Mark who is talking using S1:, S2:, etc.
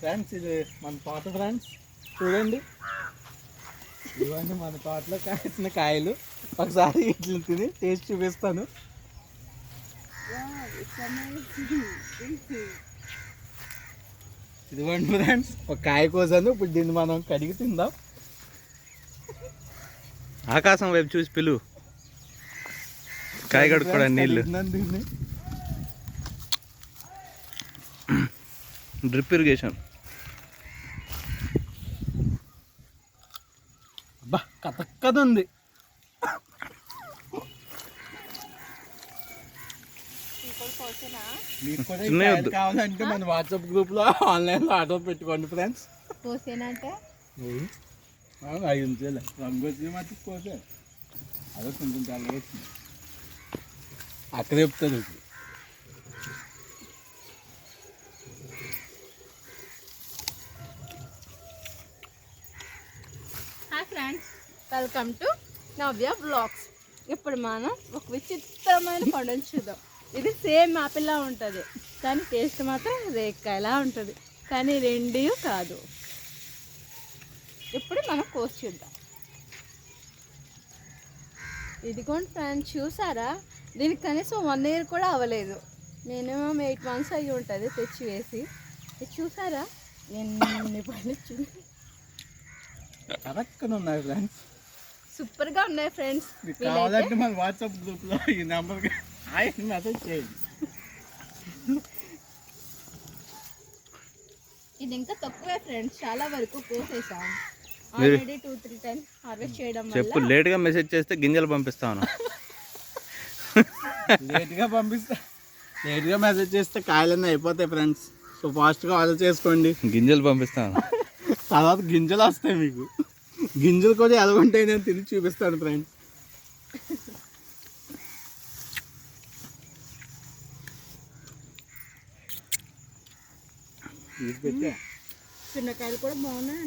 S1: Friends ఇది మన తోట ఫ్రెండ్స్ చూడండి, ఇవన్నీ మన తోటలో కాసిన కాయలు. ఒకసారి ఇట్లా తిని టేస్ట్ చూపిస్తాను. ఇదిగోండి ఫ్రెండ్స్, ఒక కాయ కోసాను. ఇప్పుడు దీన్ని మనం కడిగి తిందాం.
S2: ఆకాశం వైపు చూసి పిలువు, కాయ కడుక్కోవడానికి నీళ్ళు.
S1: దీన్ని
S2: డ్రిప్ ఇరిగేషన్.
S1: అబ్బా కతక్కది ఉంది. మీకు కూడా ఈ కాయలు కావాలంటే మన వాట్సాప్ గ్రూప్లో ఆన్లైన్లో ఆర్డర్ పెట్టుకోండి ఫ్రెండ్స్.
S3: కోసేనంటే
S1: 5 నిమిషాలు రంగు వచ్చిన మట్టి కోసే. అదే కొంచెం తెల్ల వచ్చింది అక్కడ చెప్తుంది. ఇప్పుడు
S3: hi friends, welcome to Navya blogs. ఇప్పుడు మనం ఒక విచిత్రమైన పండుని చూద్దాం. ఇది సేమ్ ఆపిల్లా ఉంటుంది, కానీ టేస్ట్ మాత్రం రేక్కాయలా ఉంటుంది. కానీ రెండు కాదు. ఇప్పుడు మనం కోసి చూద్దాం. ఇదిగోండి ఫ్రెండ్స్, చూసారా? దీనికి కనీసం 1 year కూడా అవ్వలేదు. మినిమం 8 months అయ్యి ఉంటుంది తెచ్చి వేసి. ఇది చూసారా ఎన్ని పళ్ళు
S1: కరెక్ట్గా ఉన్నాయి ఫ్రెండ్స్.
S3: సూపర్గా ఉన్నాయి ఫ్రెండ్స్.
S1: కావాలంటే మన వాట్సాప్ గ్రూప్లో ఈ నెంబర్కి మెసేజ్ చేయండి.
S3: ఇది ఇంకా తక్కువే ఫ్రెండ్స్, చాలా వరకు కోసేసాం ఆల్రెడీ 2-3 times హార్వెస్ట్ చేయడం వల్ల.
S2: చెప్పు, లేట్గా మెసేజ్ చేస్తే గింజలు పంపిస్తాను.
S1: లేట్గా మెసేజ్ చేస్తే కాయలన్నీ అయిపోతాయి ఫ్రెండ్స్. సో ఫాస్ట్గా ఆర్డర్ చేసుకోండి,
S2: గింజలు పంపిస్తాను.
S1: తర్వాత గింజలు వస్తాయి మీకు. గింజలు కూడా ఎలా ఉంటాయి నేను తిని చూపిస్తాను ఫ్రెండ్స్.
S3: చిన్నకాయలు కూడా బాగున్నాయి.